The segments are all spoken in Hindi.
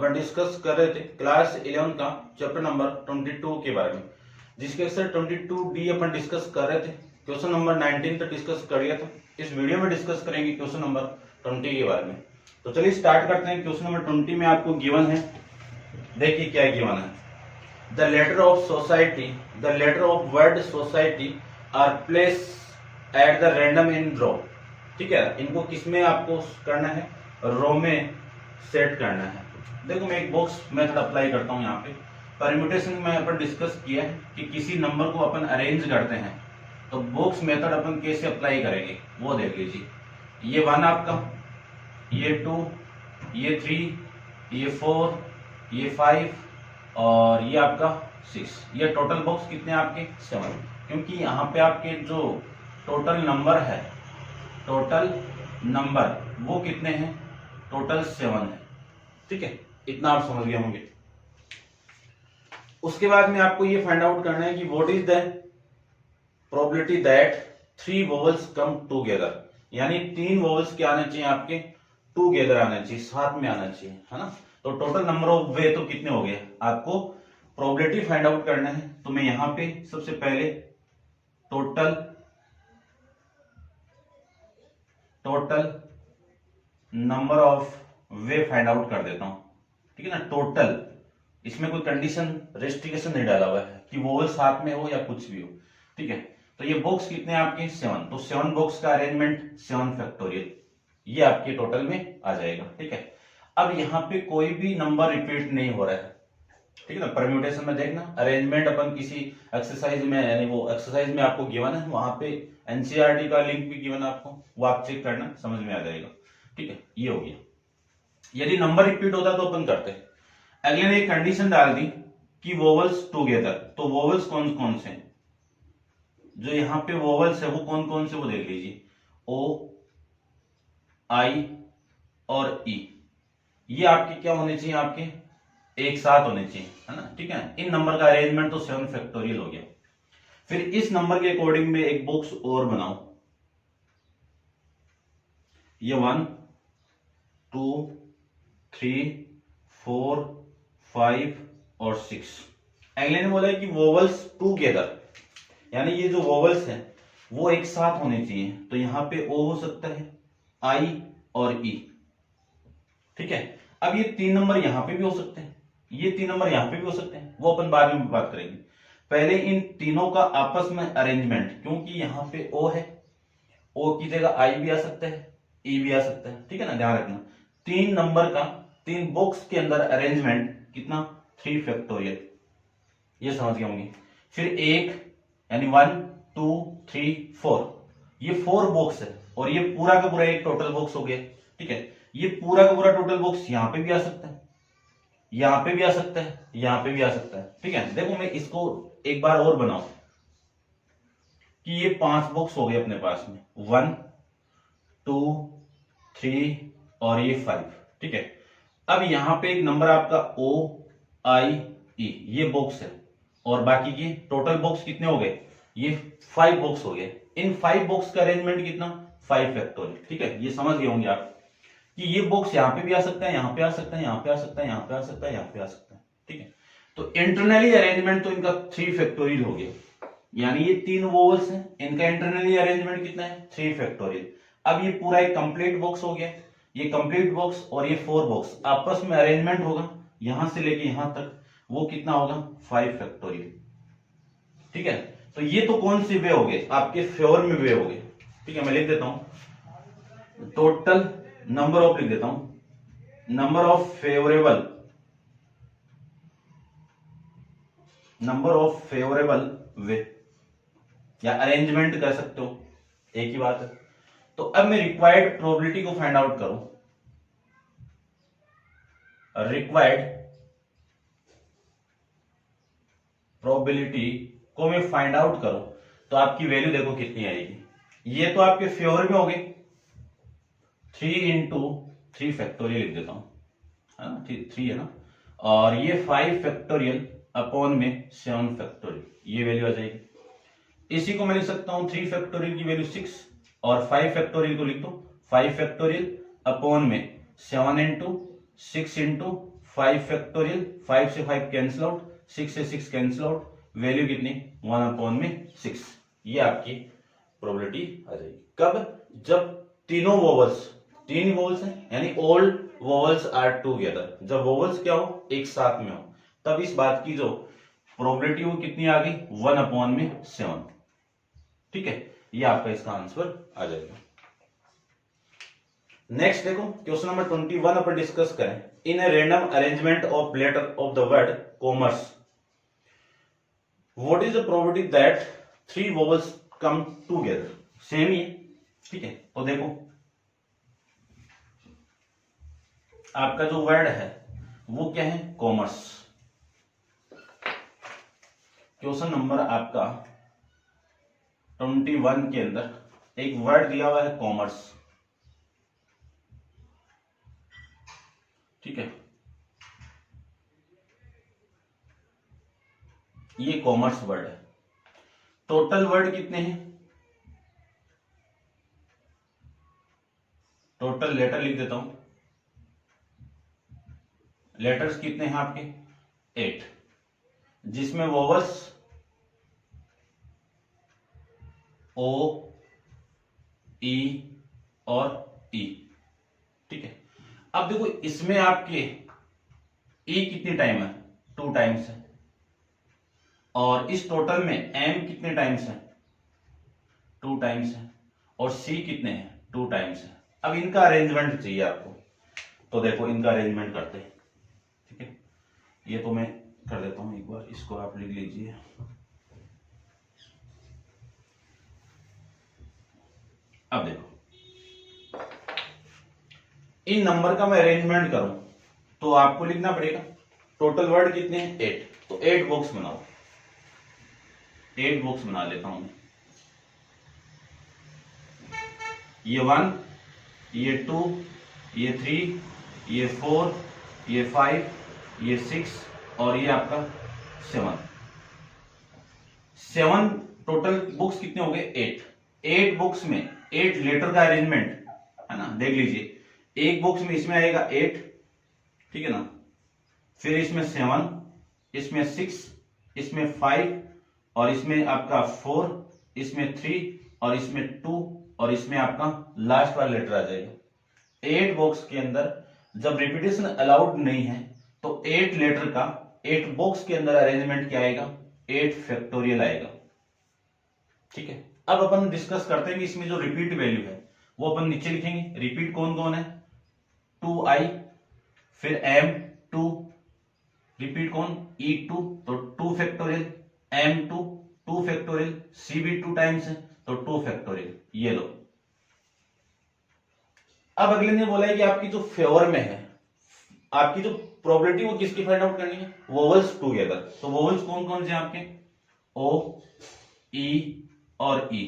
अपन डिस्कस कर रहे थे क्लास 11 का चैप्टर नंबर 22 के बारे में, जिसके एक्सरसाइज 22D अपन डिस्कस कर रहे थे। क्वेश्चन नंबर 19 तक डिस्कस कर लिया था। इस वीडियो में डिस्कस करेंगे क्वेश्चन नंबर 20 के बारे में। तो चलिए स्टार्ट करते हैं। क्वेश्चन नंबर 20 में आपको गिवन है, देखिए क्या गिवन है। The letter of society, the letter of word society are place at the random in row. ठीक है, इनको किसमें आपको करना है, रो में सेट करना है। देखो मैं एक बॉक्स मेथड अप्लाई करता हूं। यहाँ पे परम्यूटेशन में अपन डिस्कस किया है कि किसी नंबर को अपन अरेंज करते हैं तो बॉक्स मेथड अपन कैसे अप्लाई करेंगे वो देख लीजिए। ये 1 आपका, ये 2, ये 3, ये 4, ये 5 और ये आपका 6। ये टोटल बॉक्स कितने आपके 7, क्योंकि यहाँ पे आपके जो टोटल नंबर है, टोटल नंबर वो कितने हैं, टोटल 7 है। ठीक है, इतना आप समझ गए होंगे। उसके बाद में आपको ये फाइंड आउट करना है कि what is the probability that 3 vowels come together, यानी 3 वोवेल्स क्या आने चाहिए आपके, टुगेदर आने चाहिए, साथ में आना चाहिए, है ना। तो टोटल नंबर ऑफ वे तो कितने हो गए, आपको प्रोबेबिलिटी फाइंड आउट करना है। तो मैं यहां पे सबसे पहले total number of way find out कर देता हूं। ठीक है ना, टोटल, इसमें कोई कंडीशन रेस्ट्रिक्शन नहीं डाला हुआ है कि वोवेल साथ में हो या कुछ भी हो। ठीक है, तो ये बॉक्स कितने हैं आपके 7, तो 7 बॉक्स का अरेंजमेंट 7 फैक्टोरियल, ये आपके टोटल में आ जाएगा। ठीक है, अब यहाँ पे कोई भी नंबर रिपीट नहीं हो रहा है। ठीक है ना, परम्यूटेशन में देखना, अरेंजमेंट अपन किसी एक्सरसाइज में, यानी वो एक्सरसाइज में आपको गिवन है, वहां पे एनसीईआरटी का लिंक भी गिवन है आपको, वो आप चेक करना, समझ में आ जाएगा। ठीक है, ये हो गया। यदि नंबर रिपीट होता तो अपन करते। अगले ने एक कंडीशन डाल दी कि वोवेल्स टुगेदर, तो वोवेल्स कौन कौन से, जो यहाँ पे वोवेल्स है वो कौन कौन से, वो देख लीजिए, ओ, आई और ई, ये आपके क्या होने चाहिए, आपके एक साथ होने चाहिए, है ना। ठीक है, इन नंबर का अरेंजमेंट तो 7 फैक्टोरियल हो गया। फिर इस नंबर के अकॉर्डिंग में एक बॉक्स और बनाओ। ये 1, 2, 3, 4, 5 और 6। अगले ने बोला है कि वोवेल्स टुगेदर, यानी ये जो वोवेल्स हैं वो एक साथ होने चाहिए। तो यहां पे ओ हो सकता है, आई और ई। ठीक है, अब ये 3 नंबर यहां पे भी हो सकते हैं, ये 3 नंबर यहां पे भी हो सकते हैं, वो अपन बाद में बात करेंगे। पहले इन तीनों का आपस में अरेंजमेंट, क्योंकि यहां पे ओ है, ओ की जगह आई भी आ सकता है, ई भी आ सकता है। ठीक है ना, ध्यान रखना 3 नंबर का 3 बॉक्स के अंदर अरेंजमेंट कितना, 3 फैक्टोरियल, ये समझ गए होंगे। फिर एक, यानी 1, 2, 3, 4, ये 4 बॉक्स है और ये पूरा का पूरा एक टोटल बॉक्स हो गया। ठीक है, ये पूरा का पूरा टोटल बॉक्स यहां पे भी आ सकता है, यहां पे भी आ सकता है, यहां पे भी आ सकता है। ठीक है, देखो मैं इसको एक बार और बनाऊं कि ये 5 बॉक्स हो गए अपने पास में, 1, 2, 3 और ये 5। ठीक है, अब यहां पे एक नंबर आपका ओ, आई, ई, ये बॉक्स है और बाकी के टोटल बॉक्स कितने हो गए, ये 5 बॉक्स हो गए। इन 5 बॉक्स का अरेंजमेंट कितना, 5 फैक्टोरियल। ठीक है, ये समझ गए होंगे आप कि ये बॉक्स यहां पे भी आ सकता है, यहां पे आ सकता है, यहां पे आ सकता है, यहां पे आ सकता है, यहां पे आ सकता है। ठीक है, तो इंटरनली अरेंजमेंट तो इनका 3 फैक्टोरियल हो गया, यानी ये 3 वोवेल्स हैं, इनका इंटरनली अरेंजमेंट कितना है, 3 फैक्टोरियल। अब ये पूरा एक कंप्लीट बॉक्स हो गया, ये कंप्लीट बॉक्स और ये 4 बॉक्स आपस में अरेंजमेंट होगा यहां से लेके यहां तक, वो कितना होगा, 5 फैक्टोरियल। ठीक है, तो ये तो कौन से वे हो गए, आपके फेवर में वे हो गए। ठीक है, मैं लिख देता हूं, टोटल नंबर ऑफ, लिख देता हूं, नंबर ऑफ फेवरेबल वे, या अरेंजमेंट कर सकते हो, एक ही बात है। तो अब मैं रिक्वायर्ड प्रोबेबिलिटी को फाइंड आउट करूं, रिक्वायर्ड प्रोबेबिलिटी को मैं फाइंड आउट करूं तो आपकी वैल्यू देखो कितनी आएगी। ये तो आपके फेवर में हो गए, 3 इंटू 3 फैक्टोरियल लिख देता हूं, है ना, 3 है ना, और ये 5 फैक्टोरियल अपॉन में 7 फैक्टोरियल, ये वैल्यू आ जाएगी। इसी को मैं लिख सकता हूं 3 फैक्टोरियल की वैल्यू 6 और 5 फैक्टोरियल को लिख दो 5 फैक्टोरियल अपॉन में 7 इंटू 6 इंटू 5 फैक्टोरियल, 5 से 5 कैंसिल आउट, 6 से 6 कैंसिल आउट, वैल्यू कितनी 1/6। ये आपकी प्रोबेबिलिटी आ जाएगी। कब? जब तीनों वोवल्स, तीन वोवल्स हैं यानी ऑल वोवल्स आर टुगेदर, जब वोवल्स क्या हो एक साथ में हो, तब इस बात की जो प्रोबेबिलिटी वो कितनी आ गई 1/7। ठीक है, ये आपका इसका आंसर आ जाएगा। नेक्स्ट देखो क्वेश्चन नंबर 21 अपन डिस्कस करें। In a random arrangement of letter of the word commerce, what is the probability that 3 vowels come together? Same ही है। ठीक है, तो देखो आपका जो वर्ड है वो क्या है कॉमर्स। क्वेश्चन नंबर आपका 21 के अंदर एक वर्ड दिया हुआ है कॉमर्स। ठीक है, ये कॉमर्स वर्ड है। टोटल वर्ड कितने हैं? टोटल लेटर लिख देता हूं, लेटर्स कितने हैं आपके 8, जिसमें वोवल्स ओ, ई और ई। ठीक है, अब देखो इसमें आपके ई कितनी टाइम है 2 टाइम्स है, और इस टोटल में एम कितने टाइम्स है 2 टाइम्स है, और सी कितने हैं 2 टाइम्स है। अब इनका अरेंजमेंट चाहिए आपको, तो देखो इनका अरेंजमेंट करते हैं। ठीक है, ये तो मैं कर देता हूं एक बार, इसको आप लिख लीजिए। अब देखो इन नंबर का मैं अरेंजमेंट करूं तो आपको लिखना पड़ेगा टोटल वर्ड कितने हैं 8, तो 8 बॉक्स बनाओ। 8 बॉक्स बना लेता हूं मैं। ये 1, ये 2, ये 3, ये 4, ये 5, ये 6 और ये आपका 7। 7 टोटल बुक्स कितने हो गए 8। 8 बुक्स में 8 लेटर का अरेंजमेंट है ना, देख लीजिए। एक बुक्स में इसमें आएगा 8, ठीक है ना, फिर इसमें 7, इसमें 6, इसमें 5 और इसमें आपका 4, इसमें 3 और इसमें 2 और इसमें आपका लास्ट वाला लेटर आ जाएगा। 8 बॉक्स के अंदर जब रिपीटेशन अलाउड नहीं है तो 8 लेटर का 8 बॉक्स के अंदर अरेंजमेंट क्या आएगा 8 फैक्टोरियल आएगा। ठीक है, अब अपन डिस्कस करते हैं कि इसमें जो रिपीट वैल्यू है वो अपन नीचे लिखेंगे। रिपीट कौन कौन है 2i, फिर m2, रिपीट कौन e2 तो 2 फैक्टोरियल, m2 2 फैक्टोरियल, c भी 2 टाइम्स है तो 2 फैक्टोरियल। ये लो। अब अगले ने बोला है कि आपकी जो फेवर में है, आपकी जो प्रोबेबिलिटी वो किसकी फाइंड आउट करनी है वोवल्स टुगेदर। तो वोवल्स कौन कौन से आपके o, e और e,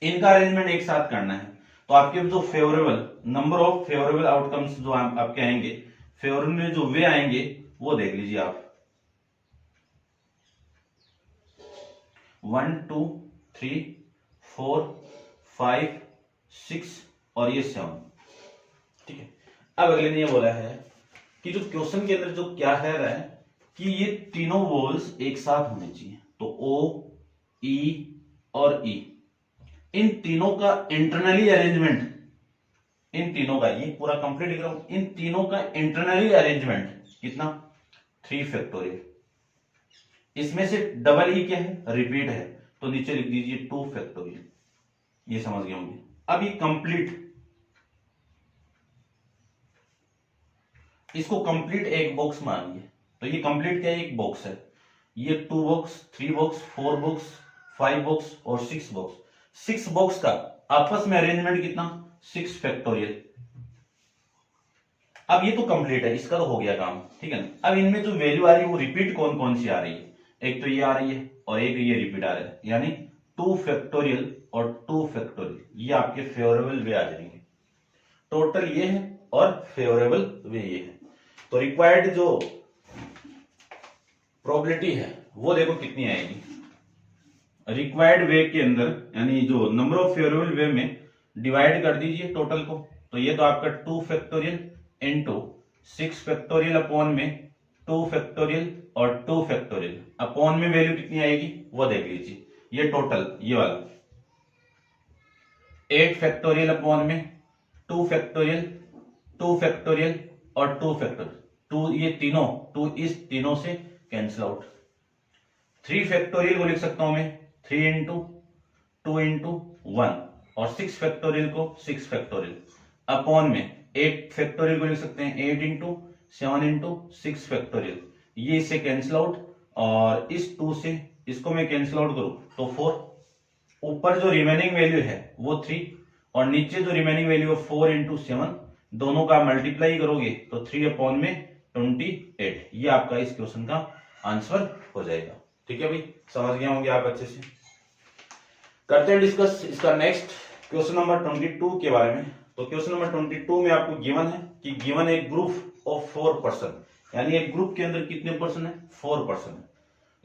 इनका अरेंजमेंट एक साथ करना है। तो आपके जो favourable number of favourable outcomes जो आपके आएंगे, फेवरेबल में जो वे आएंगे वो देख लीजिए आप 1 2 3 4 5 6 और ये 7। ठीक है, अब अगले ने ये बोला है कि जो क्वेश्चन के अंदर जो क्या कह रहा है कि ये तीनों वोल्स एक साथ होने चाहिए। तो ओ, ई और ई, इन तीनों का इंटरनली अरेंजमेंट, इन तीनों का ये पूरा कंप्लीट लिख रहा हूं, इन तीनों का इंटरनली अरेंजमेंट कितना 3 फैक्टोरियल। इसमें से डबल ई क्या है रिपीट है तो नीचे लिख दीजिए 2 फैक्टोरियल। ये समझ गए होंगे। अब ये कंप्लीट, इसको कंप्लीट एक बॉक्स मानिए। तो ये कंप्लीट क्या है एक बॉक्स है। ये 2 बॉक्स, 3 बॉक्स, 4 बॉक्स, 5 बॉक्स और 6 बॉक्स। 6 बॉक्स का आपस में अरेंजमेंट कितना 6 फैक्टोरियल। अब ये तो कंप्लीट है, इसका तो हो गया काम। ठीक है ना, अब इनमें जो वैल्यू आ रही है वो रिपीट कौन कौन सी आ रही है, एक तो ये आ रही है और एक ये रिपीट आ रहा है, यानी 2 फैक्टोरियल और 2 फैक्टोरियल, ये आपके फेवरेबल वे आ जाएंगे। टोटल ये है और फेवरेबल वे ये है। तो रिक्वायर्ड जो प्रोबेबिलिटी है वो देखो कितनी आएगी। रिक्वायर्ड वे के अंदर यानी जो नंबर ऑफ फेवरेबल वे में डिवाइड कर दीजिए टोटल को। तो ये तो आपका 2 फैक्टोरियल इनटू 6 फैक्टोरियल अपॉन में 2 फैक्टोरियल और 2 फैक्टोरियल अपॉन में वैल्यू कितनी आएगी वो देख लीजिए। ये टोटल ये वाला 8 फैक्टोरियल अपॉन में 2 फैक्टोरियल 2 फैक्टोरियल और 2 फैक्टोरियल 2 ये तीनों 2 इस तीनों से कैंसिल आउट। 3 फैक्टोरियल को लिख सकता हूं मैं 3 इंटू 2 इंटू 1 और 6 फैक्टोरियल को 6 फैक्टोरियल अपॉन में 8 फैक्टोरियल को लिख सकते हैं 8 इंटू 7 इंटू 6 फैक्टोरियल। ये इससे कैंसिल आउट और इस 2 से इसको मैं कैंसिल आउट करूं तो 4। ऊपर जो रिमेनिंग वैल्यू है वो 3 और नीचे जो रिमेनिंग वैल्यू है 4 इंटू 7 दोनों का मल्टीप्लाई करोगे तो 3 अपॉन में 28। ये आपका इस क्वेश्चन का आंसर हो जाएगा। ठीक है भाई, समझ गए होंगे आप अच्छे से। करते हैं डिस्कस इसका नेक्स्ट क्वेश्चन नंबर 22 के बारे में। तो क्वेश्चन नंबर 22 में आपको गिवन है कि गिवन एक ग्रुप ऑफ 4 पर्सन, यानी एक ग्रुप के अंदर कितने पर्सन है 4 पर्सन है।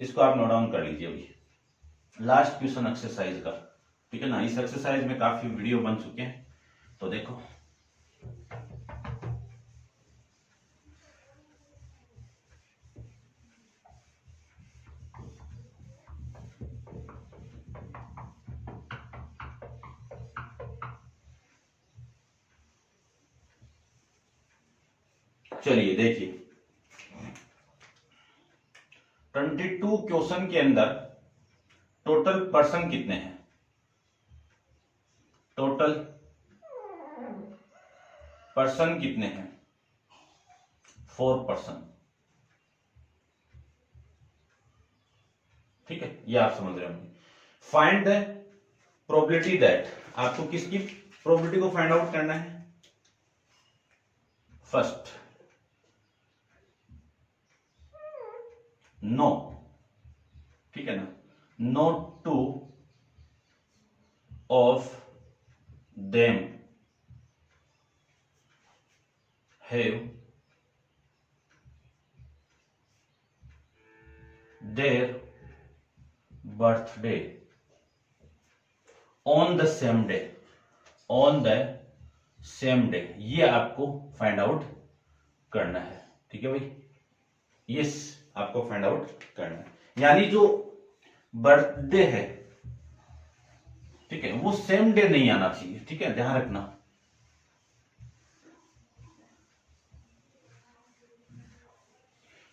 इसको आप नोट डाउन कर लीजिए अभी, लास्ट क्वेश्चन एक्सरसाइज का। ठीक है ना, इस एक्सरसाइज में काफी वीडियो बन चुके हैं तो देखो। चलिए देखिए 22 क्वेश्चन के अंदर टोटल पर्सन कितने हैं। टोटल पर्सन कितने हैं 4 पर्सन। ठीक है, ये आप समझ रहे होंगे। फाइंड द प्रोबेबिलिटी दैट, आपको किसकी प्रोबेबिलिटी को फाइंड आउट करना है। फर्स्ट नो, ठीक है ना, no 2 of them have their birthday on the same day, on the same day। ये आपको फाइंड आउट करना है। ठीक है भाई, यस आपको फाइंड आउट करना है, यानी जो बर्थडे है ठीक है वो सेम डे नहीं आना चाहिए। ठीक है, ध्यान रखना।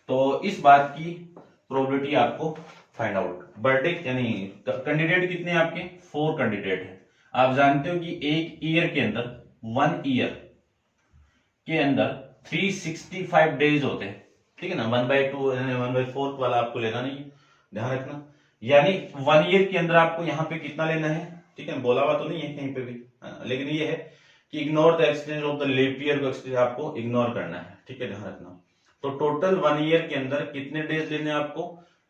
तो इस बात की प्रोबेबिलिटी आपको फाइंड आउट। बर्थडे यानी कैंडिडेट कितने हैं आपके 4 कैंडिडेट हैं। आप जानते हो कि एक ईयर के अंदर 1 ईयर के अंदर 365 डेज होते हैं। ठीक है ना, 1/2 1/4 वाला आपको लेना नहीं है, ध्यान रखना। यानी 1 ईयर के अंदर आपको यहाँ पे कितना लेना है। ठीक है, बोला हुआ तो नहीं है कहीं पे भी, लेकिन ये है कि ignore the exchange of the leap year को एक्सचेंज आपको इग्नोर करना है। ठीक है, ध्यान रखना। तो टोटल 1 ईयर के अंदर कितने डेज लेने हैं आपको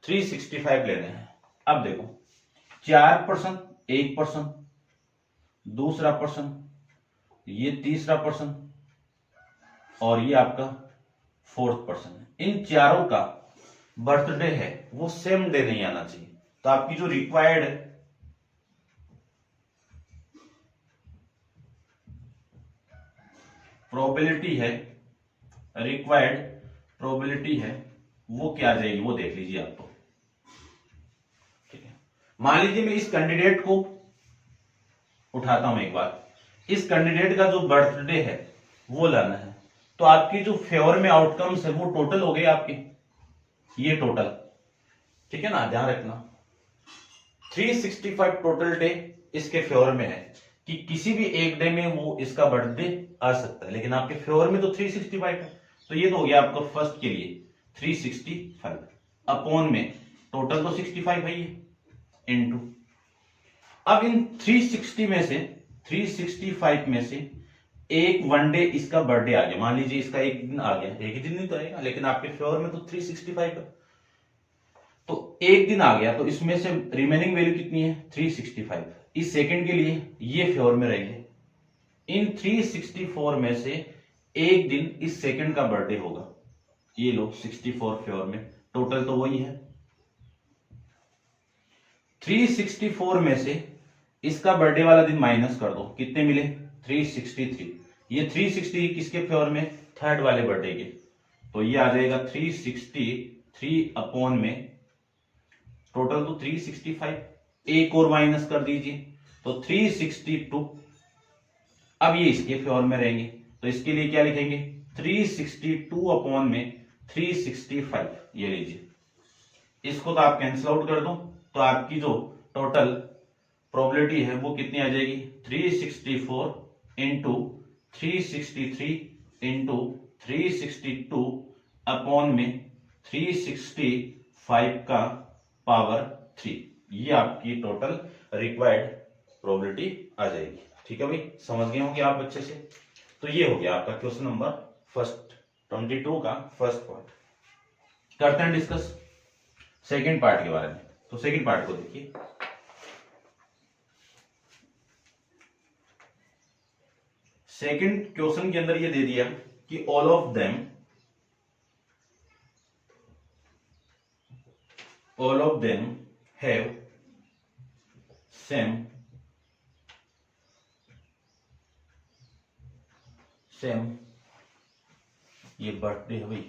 365 लेने हैं। अब देखो 4 पर्सन, 1 पर्सन, दूसरा पर्सन, ये तीसरा पर्सन और ये आपका 4th पर्सन है। इन चारों का बर्थडे है वो सेम डे नहीं आना चाहिए। तो आपकी जो रिक्वायर्ड प्रोबेबिलिटी है, रिक्वायर्ड प्रोबेबिलिटी है वो क्या आ जाएगी वो देख लीजिए आप। तो ठीक है, मान लीजिए मैं इस कैंडिडेट को उठाता हूं एक बार। इस कैंडिडेट का जो बर्थडे है वो लाना है, तो आपकी जो फेवर में आउटकम्स है वो टोटल हो गए आपके, ये टोटल। ठीक है ना, ध्यान रखना 365 टोटल डे इसके फेवर में है कि किसी भी एक डे में वो इसका बर्थडे आ सकता है, लेकिन आपके फेवर में तो 365 है। तो ये तो हो गया आपका फर्स्ट के लिए 365 अपॉन में टोटल तो 65 है ये इनटू। अब इन 365 में से एक 1 डे इसका बर्थडे आ गया। मान लीजिए इसका एक दिन आ गया, एक ही दिन नहीं तो आएगा, लेकिन आपके फेवर में तो 365 है, तो एक दिन आ गया। तो इसमें से रिमेनिंग वैल्यू कितनी है 365। इस सेकंड के लिए ये फेवर में रहेंगे। इन 364 में से एक दिन इस सेकंड का बर्थडे होगा। ये लो 64 फेवर में, टोटल तो वही है। 364 में से इसका बर्थडे वाला दिन माइनस कर दो, कितने मिले 363। ये 360 किसके फेवर में, थर्ड वाले बटे के, तो ये आ जाएगा 363 अपॉन में टोटल तो 365, एक और माइनस कर दीजिए तो 362। अब ये इसके फेवर में रहेंगे तो इसके लिए क्या लिखेंगे, 362 अपॉन में 365, ये लीजिए। इसको तो आप कैंसिल आउट कर दो तो आपकी जो टोटल प्रोबेबिलिटी है वो कितनी आ जाएगी, 364 इंटू 363 इंटू 362 अपॉन में 365 का पावर 3, ये आपकी टोटल रिक्वायर्ड प्रोबेबिलिटी आ जाएगी। ठीक है भाई, समझ गए होंगे आप अच्छे से। तो ये हो गया आपका क्वेश्चन नंबर फर्स्ट 22 का फर्स्ट पार्ट। करते हैं डिस्कस सेकंड पार्ट के बारे में। तो सेकंड पार्ट को देखिए, सेकंड क्वेश्चन के अंदर ये दे दिया कि all of them have same ये बर्थडे है भाई,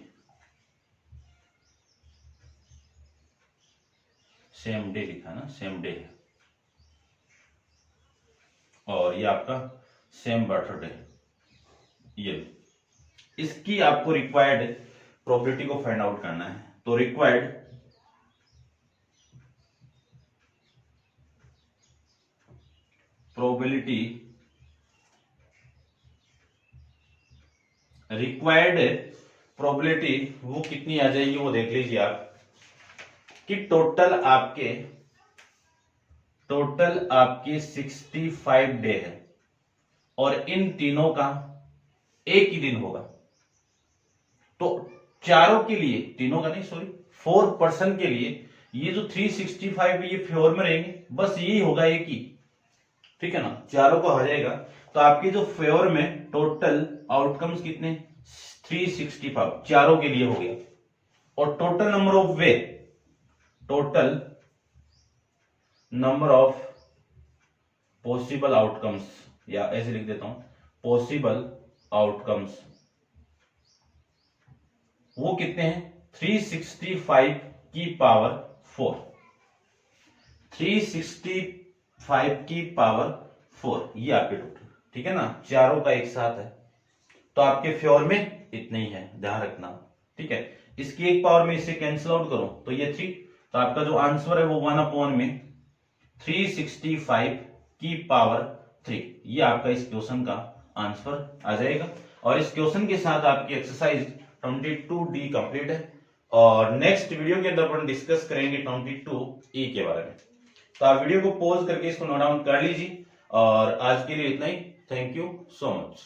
सेम डे लिखा ना, सेम डे है, और ये आपका सेम बर्थडे, ये इसकी आपको रिक्वायर्ड प्रोबेबिलिटी को फाइंड आउट करना है। तो रिक्वायर्ड प्रोबेबिलिटी वो कितनी आ जाएगी, वो देख लीजिए आप कि टोटल आपके 65 डे है और इन तीनों का एक ही दिन होगा। तो चारों के लिए, तीनों का नहीं सॉरी, 4 पर्सन के लिए ये जो 365 ये फेवर में रहेंगे, बस यही होगा एक ही, ठीक है ना, चारों को आ जाएगा। तो आपके जो फेवर में टोटल आउटकम्स कितने, 365 चारों के लिए हो गया। और total number of possible outcomes, या ऐसे लिख देता हूं, पॉसिबल आउटकम्स वो कितने हैं, 365 की पावर 4, 365 की पावर 4, ये आपके टोटल, ठीक है ना, चारों का एक साथ है। तो आपके फेवर में इतना ही है, ध्यान रखना, ठीक है। इसकी एक पावर में इसे कैंसिल आउट करो तो ये 3, तो आपका जो आंसर है वो 1 अपॉन में 365 की पावर 3, ये आपका इस क्वेश्चन का आंसर आ जाएगा। और इस क्वेश्चन के साथ आपकी एक्सरसाइज 22D कंप्लीट है। और नेक्स्ट वीडियो के अंदर अपन डिस्कस करेंगे 22E के बारे में। तो आप वीडियो को पॉज करके इसको नोट डाउन कर लीजिए। और आज के लिए इतना ही। Thank you so much.